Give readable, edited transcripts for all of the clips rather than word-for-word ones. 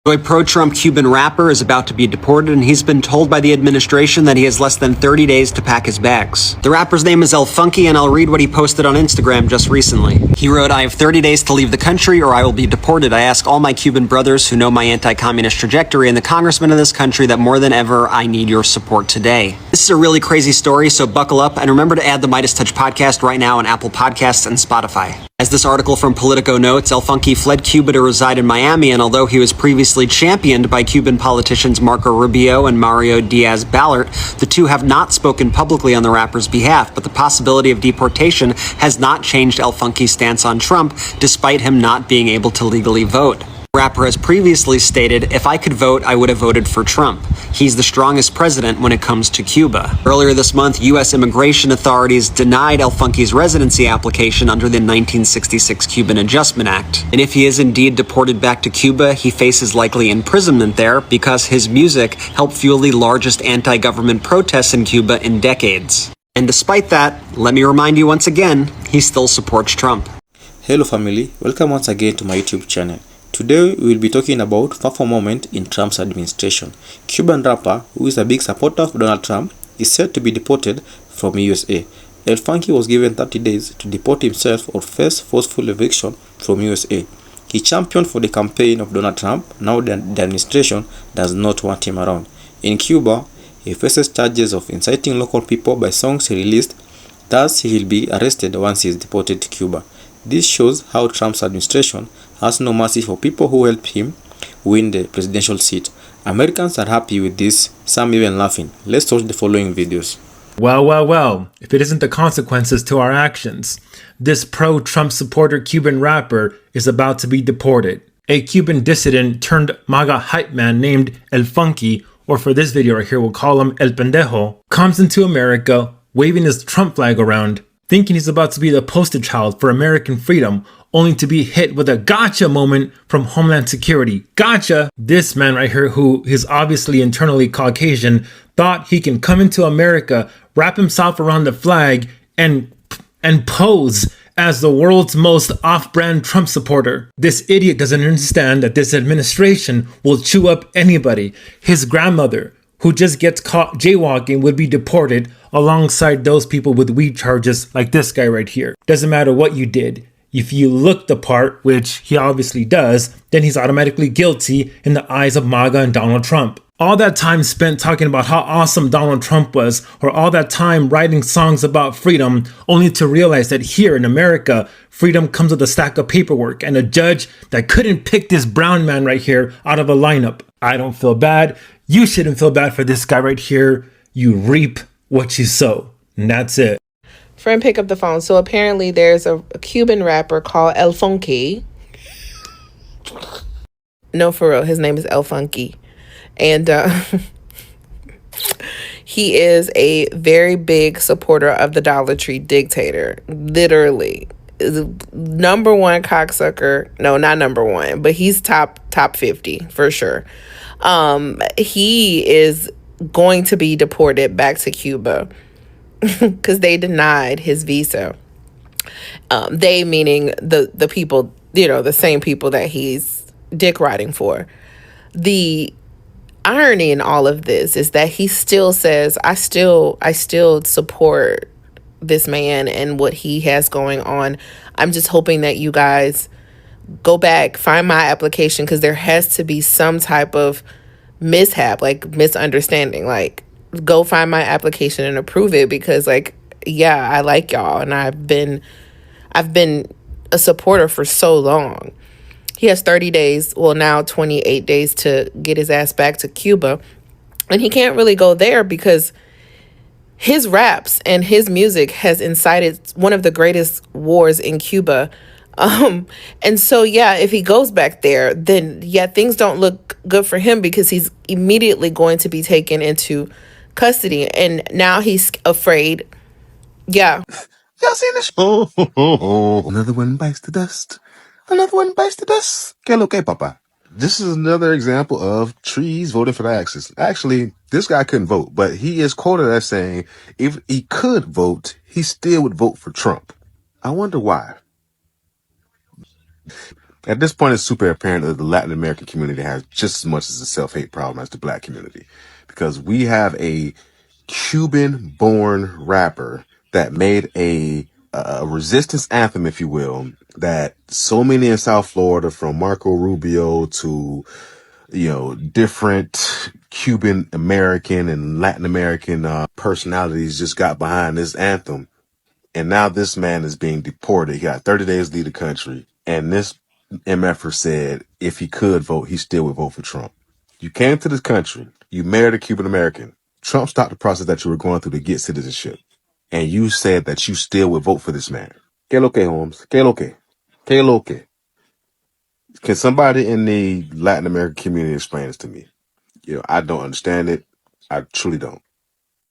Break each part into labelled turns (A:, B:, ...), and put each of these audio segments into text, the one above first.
A: A pro-Trump Cuban rapper is about to be deported, and he's been told by the administration that he has less than 30 days to pack his bags. The rapper's name is El Funky, and I'll read what he posted on Instagram just recently. He wrote, "I have 30 days to leave the country or I will be deported. I ask all my Cuban brothers who know my anti-communist trajectory and the congressmen of this country that more than ever, I need your support today." This is a really crazy story, so buckle up, and remember to add the Midas Touch podcast right now on Apple Podcasts and Spotify. As this article from Politico notes, El Funky fled Cuba to reside in Miami, and although he was previously championed by Cuban politicians Marco Rubio and Mario Diaz-Balart, the two have not spoken publicly on the rapper's behalf, but the possibility of deportation has not changed El Funky's stance on Trump, despite him not being able to legally vote. The rapper has previously stated, "If I could vote, I would have voted for Trump. He's the strongest president when it comes to Cuba." Earlier this month, U.S. immigration authorities denied El Funky's residency application under the 1966 Cuban Adjustment Act. And if he is indeed deported back to Cuba, he faces likely imprisonment there because his music helped fuel the largest anti-government protests in Cuba in decades. And despite that, let me remind you once again, he still supports Trump.
B: Hello family, welcome once again to my YouTube channel. Today we will be talking about FAFO moment in Trump's administration. Cuban rapper, who is a big supporter of Donald Trump, is set to be deported from USA. El Funky was given 30 days to deport himself or face forceful eviction from USA. He championed for the campaign of Donald Trump. Now the administration does not want him around. In Cuba, he faces charges of inciting local people by songs he released. Thus, he will be arrested once he is deported to Cuba. This shows how Trump's administration has no mercy for people who helped him win the presidential seat. Americans are happy with this, some even laughing. Let's watch the following videos.
C: Well, if it isn't the consequences to our actions. This pro-Trump supporter Cuban rapper is about to be deported. A Cuban dissident turned MAGA hype man named El Funky, or for this video right here we'll call him El Pendejo, comes into America waving his Trump flag around, thinking he's about to be the poster child for American freedom, only to be hit with a gotcha moment from Homeland Security. Gotcha! This man right here, who is obviously internally Caucasian, thought he can come into America, wrap himself around the flag, and pose as the world's most off-brand Trump supporter. This idiot doesn't understand that this administration will chew up anybody. His grandmother, who just gets caught jaywalking, would be deported alongside those people with weed charges like this guy right here. Doesn't matter what you did. If you look the part, which he obviously does, then he's automatically guilty in the eyes of MAGA and Donald Trump. All that time spent talking about how awesome Donald Trump was, or all that time writing songs about freedom, only to realize that here in America, freedom comes with a stack of paperwork and a judge that couldn't pick this brown man right here out of a lineup. I don't feel bad. You shouldn't feel bad for this guy right here. You reap what you sow. And that's it.
D: Friend, pick up the phone. So apparently there's a Cuban rapper called El Funky. No, for real. His name is El Funky. And he is a very big supporter of the Dollar Tree dictator. Literally. Number one cocksucker. No, not number one. But he's top 50 for sure. He is going to be deported back to Cuba because they denied his visa. They meaning the people, the same people that he's dick riding for. The irony in all of this is that he still says, I still support this man and what he has going on. I'm just hoping that you guys go back, find my application, because there has to be some type of mishap, like misunderstanding. Like, go find my application and approve it, because yeah, I like y'all and I've been a supporter for so long. He has 30 days, well now 28 days to get his ass back to Cuba, and he can't really go there because his raps and his music has incited one of the greatest wars in Cuba. And so, yeah, if he goes back there, then yeah, things don't look good for him, because he's immediately going to be taken into custody. And now he's afraid. Yeah.
E: Y'all seen this? Oh, another one bites the dust. Another one bites the dust. Que lo que, papa? This is another example of trees voting for the axis. Actually, this guy couldn't vote, but he is quoted as saying if he could vote, he still would vote for Trump. I wonder why. At this point, it's super apparent that the Latin American community has just as much as a self-hate problem as the black community, because we have a Cuban-born rapper that made a resistance anthem, if you will, that so many in South Florida, from Marco Rubio to, different Cuban American and Latin American personalities just got behind this anthem. And now this man is being deported. He got 30 days to leave the country. And this MFer said if he could vote, he still would vote for Trump. You came to this country. You married a Cuban American. Trump stopped the process that you were going through to get citizenship. And you said that you still would vote for this man. Que lo que, Holmes? Que lo que? Que lo que? Can somebody in the Latin American community explain this to me? I don't understand it. I truly don't.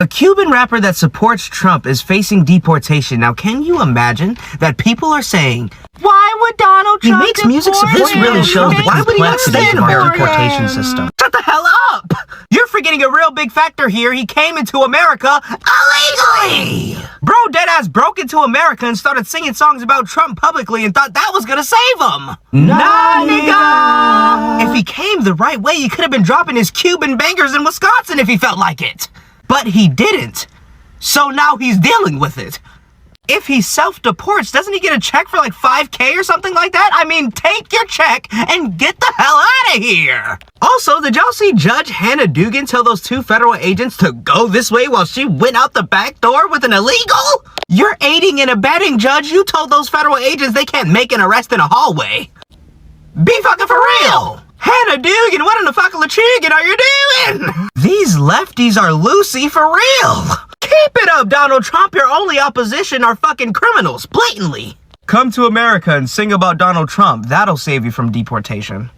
F: A Cuban rapper that supports Trump is facing deportation. Now, can you imagine that people are saying, why would Donald Trump
G: makes music
F: deport
G: support
F: him?
G: really shows the
F: Why would he
G: complexity
F: stay in
G: of our
F: America?
G: deportation system.
F: Shut the hell up! You're forgetting a real big factor here. He came into America illegally! Bro deadass broke into America and started singing songs about Trump publicly and thought that was gonna save him. Nah, nigga! If he came the right way, he could have been dropping his Cuban bangers in Wisconsin if he felt like it. But he didn't. So now he's dealing with it. If he self-deports, doesn't he get a check for like $5,000 or something like that? I mean, take your check and get the hell out of here. Also, did y'all see Judge Hannah Dugan tell those 2 federal agents to go this way while she went out the back door with an illegal? You're aiding and abetting, Judge. You told those federal agents they can't make an arrest in a hallway. Be fucking for real. Hannah Dugan, what in the fucking chicken are you doing? These lefties are loosey for real. Keep it up, Donald Trump. Your only opposition are fucking criminals, blatantly. Come to America and sing about Donald Trump. That'll save you from deportation.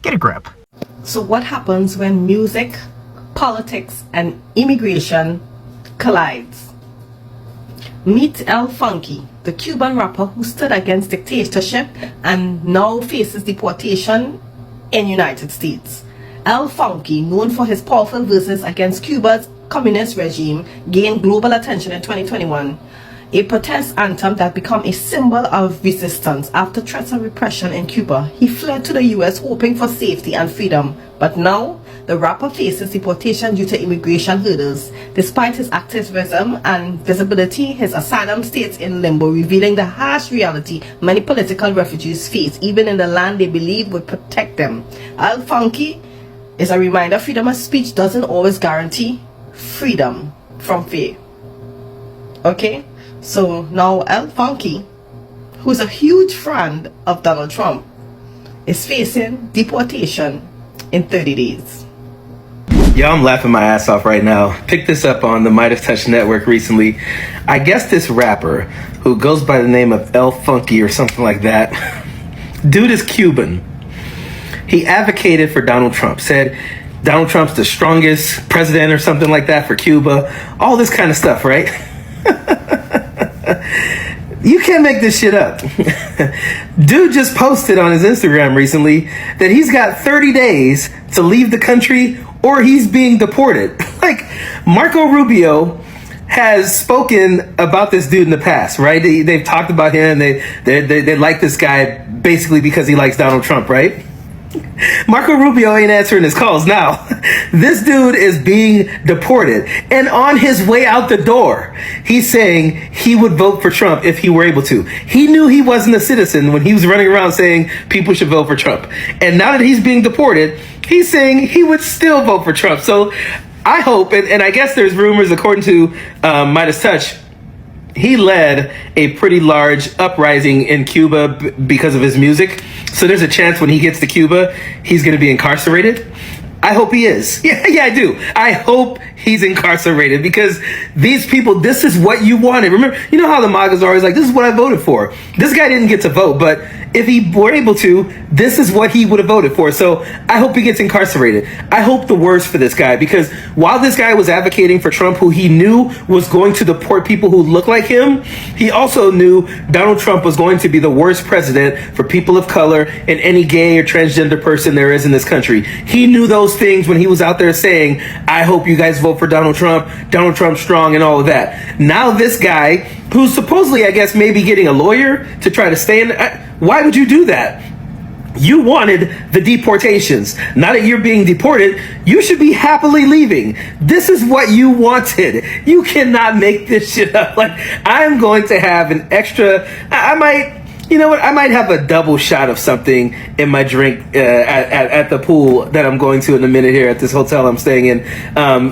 F: Get a grip.
H: So what happens when music, politics, and immigration collides? Meet El Funky, the Cuban rapper who stood against dictatorship and now faces deportation in United States. El Funky, known for his powerful verses against Cuba's communist regime, gained global attention in 2021. A protest anthem that became a symbol of resistance after threats of repression in Cuba. He fled to the US hoping for safety and freedom, but now the rapper faces deportation due to immigration hurdles. Despite his activism and visibility, his asylum stays in limbo, revealing the harsh reality many political refugees face, even in the land they believe would protect them. El Funky is a reminder freedom of speech doesn't always guarantee freedom from fear. Okay? So now El Funky, who's a huge friend of Donald Trump, is facing deportation in 30 days.
I: Yo, I'm laughing my ass off right now. Picked this up on the Midas Touch Network recently. I guess this rapper, who goes by the name of El Funky or something like that, dude is Cuban. He advocated for Donald Trump, said Donald Trump's the strongest president or something like that for Cuba. All this kind of stuff, right? You can't make this shit up. Dude just posted on his Instagram recently that he's got 30 days to leave the country or he's being deported. Like, Marco Rubio has spoken about this dude in the past, right? They've talked about him. They like this guy basically because he likes Donald Trump, right? Marco Rubio ain't answering his calls now. This dude is being deported, and on his way out the door, he's saying he would vote for Trump if he were able to. He knew he wasn't a citizen when he was running around saying people should vote for Trump. And now that he's being deported, he's saying he would still vote for Trump. So I hope, and I guess there's rumors, according to Midas Touch, he led a pretty large uprising in Cuba because of his music. So there's a chance when he gets to Cuba, he's going to be incarcerated. I hope he is. Yeah, I do. I hope he's incarcerated because these people, this is what you wanted. Remember, you know how the MAGAs are always like, this is what I voted for. This guy didn't get to vote, but if he were able to, this is what he would have voted for. So I hope he gets incarcerated. I hope the worst for this guy because while this guy was advocating for Trump, who he knew was going to deport people who look like him, he also knew Donald Trump was going to be the worst president for people of color and any gay or transgender person there is in this country. He knew those things when he was out there saying, I hope you guys vote for Donald Trump strong and all of that. Now this guy, who's supposedly, I guess, maybe getting a lawyer to try to stay in, Why would you do that? You wanted the deportations. Now that you're being deported, you should be happily leaving. This is what you wanted. You cannot make this shit up. Like, I'm going to have an extra, I might, you know what? I might have a double shot of something in my drink at the pool that I'm going to in a minute here at this hotel I'm staying in,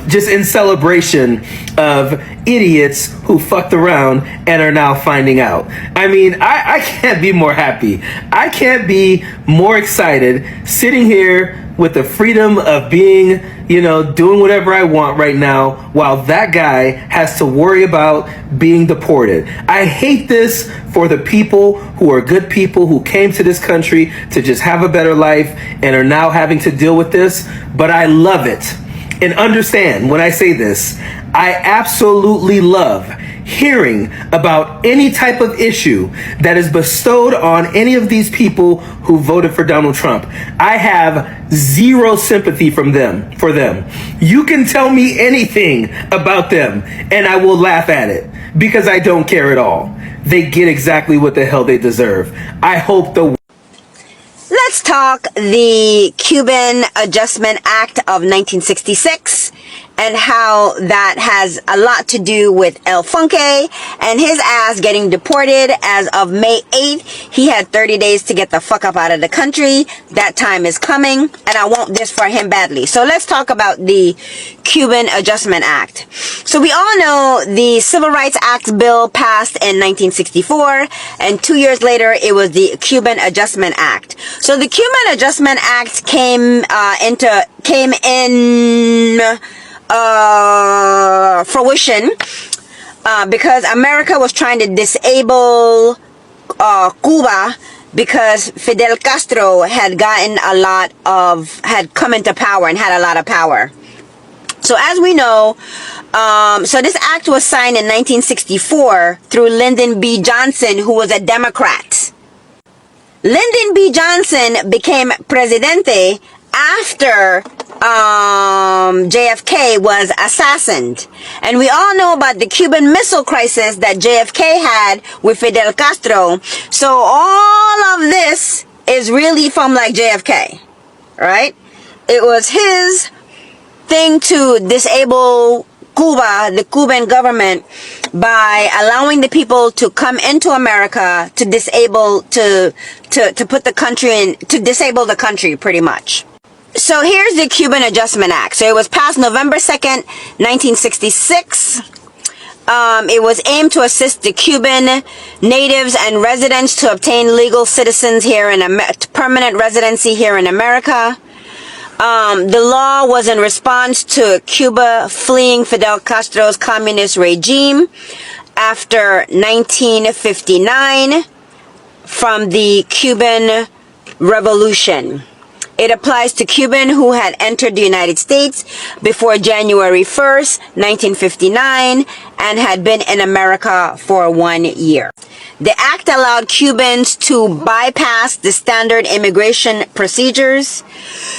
I: just in celebration of idiots who fucked around and are now finding out. I mean, I can't be more happy. I can't be more excited sitting here with the freedom of being, you know, doing whatever I want right now while that guy has to worry about being deported. I hate this for the people who are good people who came to this country to just have a better life and are now having to deal with this, but I love it. And understand when I say this, I absolutely love hearing about any type of issue that is bestowed on any of these people who voted for Donald Trump. I have zero sympathy for them. You can tell me anything about them and I will laugh at it because I don't care at all. They get exactly what the hell they deserve. I hope the
G: Let's talk the Cuban Adjustment Act of 1966 and how that has a lot to do with El Funke and his ass getting deported as of May 8th. He had 30 days to get the fuck up out of the country. That time is coming, and I want this for him badly. So let's talk about the Cuban Adjustment Act. So we all know the Civil Rights Act bill passed in 1964, and 2 years later it was the Cuban Adjustment Act. So the Cuban Adjustment Act came in fruition because America was trying to disable Cuba because Fidel Castro had come into power and had a lot of power. So as we know, so this act was signed in 1964 through Lyndon B. Johnson, who was a Democrat. Lyndon B. Johnson became presidente after JFK was assassinated. And we all know about the Cuban Missile Crisis that JFK had with Fidel Castro. So all of this is really from like JFK, right? It was his thing to disable Cuba, the Cuban government, by allowing the people to come into America to disable, to put the country in, to disable the country pretty much. So here's the Cuban Adjustment Act. So it was passed November 2nd, 1966. It was aimed to assist the Cuban natives and residents to obtain legal citizens here in permanent residency here in America. The law was in response to Cuba fleeing Fidel Castro's communist regime after 1959 from the Cuban Revolution. It applies to Cubans who had entered the United States before January 1st, 1959, and had been in America for 1 year. The act allowed Cubans to bypass the standard immigration procedures.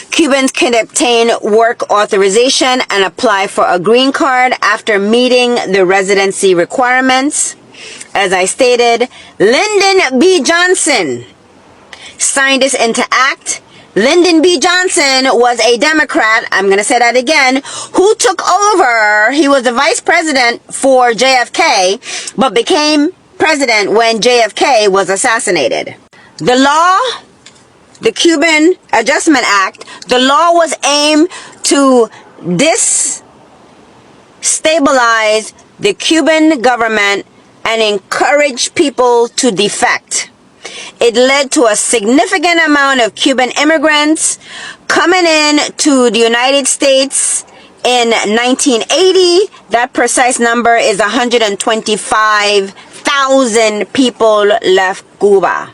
G: Cubans can obtain work authorization and apply for a green card after meeting the residency requirements. As I stated, Lyndon B. Johnson signed this into act. Lyndon B. Johnson was a Democrat, I'm going to say that again, who took over. He was the vice president for JFK, but became president when JFK was assassinated. The law, the Cuban Adjustment Act, the law was aimed to destabilize the Cuban government and encourage people to defect. It led to a significant amount of Cuban immigrants coming in to the United States in 1980. That precise number is 125,000 people left Cuba.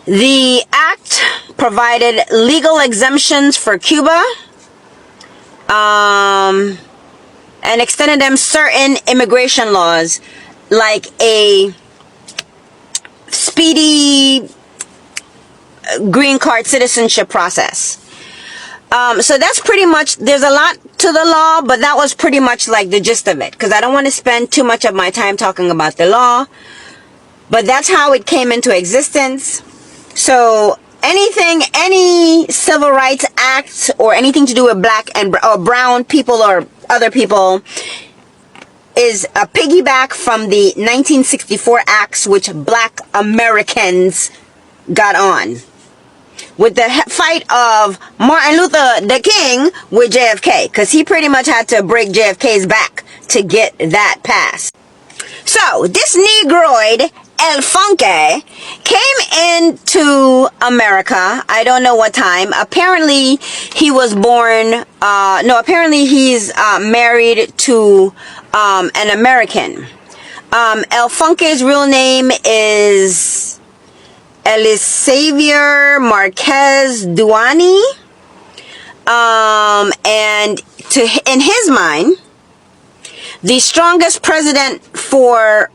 G: The act provided legal exemptions for Cuba and extended them certain immigration laws like a speedy green card citizenship process. So that's pretty much, there's a lot to the law, but that was pretty much like the gist of it, because I don't want to spend too much of my time talking about the law. But that's how it came into existence. So any civil rights acts or anything to do with black and or brown people or other people is a piggyback from the 1964 acts which black Americans got on with the fight of Martin Luther the King with JFK, because he pretty much had to break JFK's back to get that passed. So this Negroid El Funke came into America. I don't know what time. Apparently he was born, apparently he's married to an American. El Funke's real name is Elisavier Marquez Duani. And in his mind, the strongest president for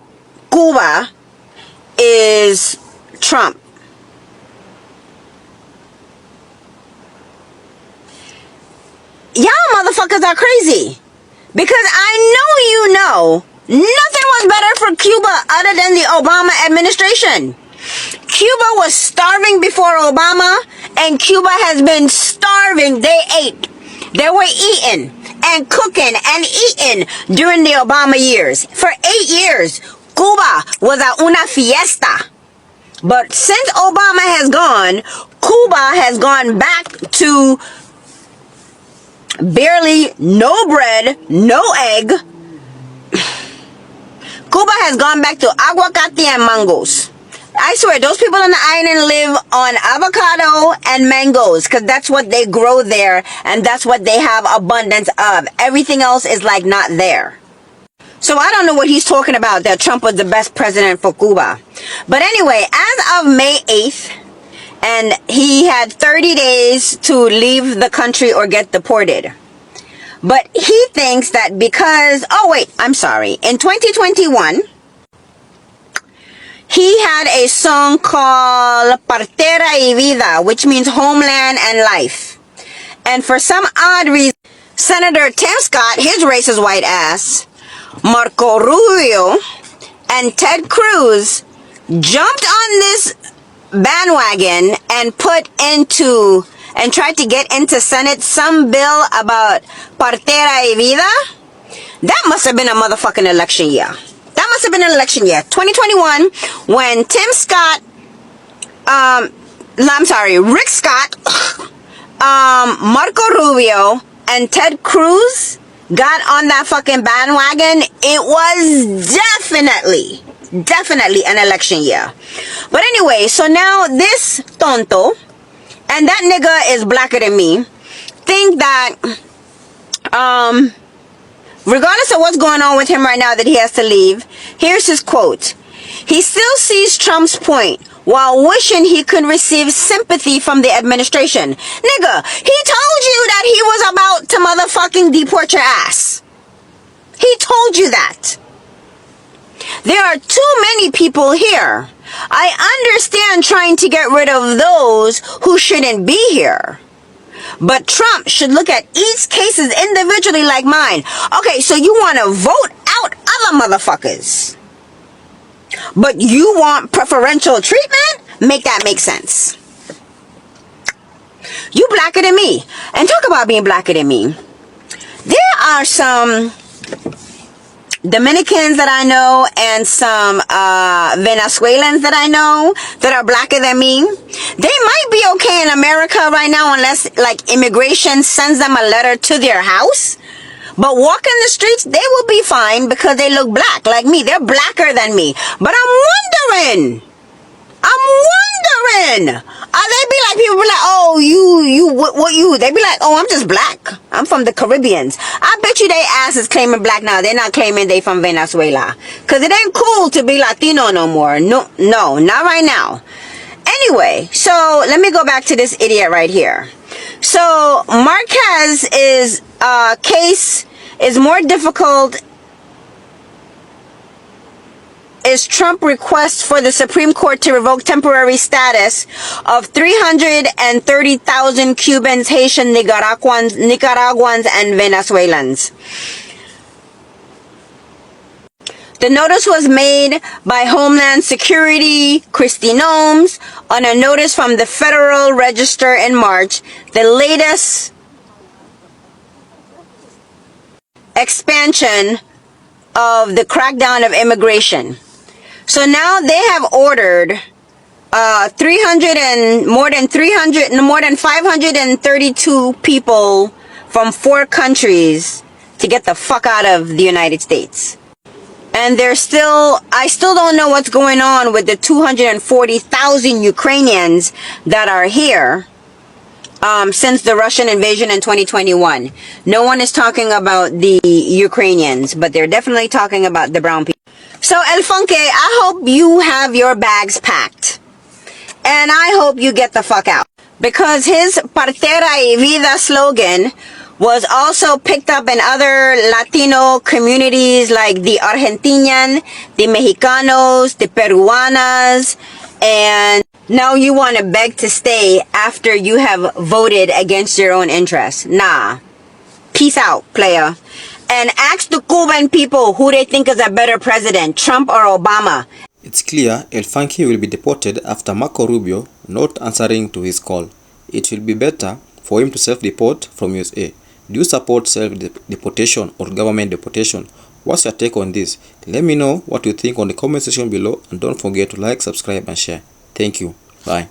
G: Cuba is Trump. Y'all motherfuckers are crazy. Because I know nothing was better for Cuba other than the Obama administration. Cuba was starving before Obama, and Cuba has been starving. They ate. They were eating and cooking and eating during the Obama years. For 8 years, Cuba was a una fiesta. But since Obama has gone, Cuba has gone back to barely no bread, no egg. Cuba has gone back to aguacate and mangoes. I swear, those people on the island live on avocado and mangoes because that's what they grow there and that's what they have abundance of. Everything else is like not there. So I don't know what he's talking about, that Trump was the best president for Cuba. But anyway, as of May 8th, and he had 30 days to leave the country or get deported. But he thinks that because, in 2021, he had a song called Partera y Vida, which means homeland and life. And for some odd reason, Senator Tim Scott, his racist white ass, Marco Rubio, and Ted Cruz jumped on this bandwagon and tried to get into Senate some bill about Partera y Vida. That must have been a motherfucking election year. That must have been an election year. 2021, when Rick Scott, Marco Rubio, and Ted Cruz got on that fucking bandwagon, it was definitely an election year. But anyway, so now this tonto, and that nigga is blacker than me, think that, regardless of what's going on with him right now that he has to leave, here's his quote. He still sees Trump's point while wishing he could receive sympathy from the administration. Nigga, he told you that he was about to motherfucking deport your ass. He told you that. There are too many people here. I understand trying to get rid of those who shouldn't be here. But Trump should look at each case individually like mine. Okay, so you want to vote out other motherfuckers, but you want preferential treatment? Make that make sense. You blacker than me. And talk about being blacker than me. There are some Dominicans that I know and some Venezuelans that I know that are blacker than me. They might be okay in America right now unless like immigration sends them a letter to their house. But walking the streets, they will be fine because they look black like me. They're blacker than me. But I'm wondering. They be like, people be like, oh, what you? They be like, oh, I'm just black. I'm from the Caribbeans. I bet you they ass is claiming black now. They're not claiming they from Venezuela. Because it ain't cool to be Latino no more. No, not right now. Anyway, so let me go back to this idiot right here. So Marquez's case is more difficult. Is Trump request for the Supreme Court to revoke temporary status of 330,000 Cubans, Haitians, Nicaraguans, and Venezuelans. The notice was made by Homeland Security, Kristi Noem, on a notice from the Federal Register in March, the latest expansion of the crackdown of immigration. So now they have ordered more than 532 people from 4 countries to get the fuck out of the United States. And I still don't know what's going on with the 240,000 Ukrainians that are here since the Russian invasion in 2021. No one is talking about the Ukrainians, but they're definitely talking about the brown people. So El Funke, I hope you have your bags packed. And I hope you get the fuck out. Because his Partera y Vida slogan was also picked up in other Latino communities like the Argentinian, the Mexicanos, the Peruanas, and now you want to beg to stay after you have voted against your own interests. Nah. Peace out, player. And ask the Cuban people who they think is a better president, Trump or Obama.
B: It's clear El Funky will be deported after Marco Rubio not answering to his call. It will be better for him to self-deport from USA. Do you support self-deportation or government deportation? What's your take on this? Let me know what you think on the comment section below, and don't forget to like, subscribe and share. Thank you. Bye.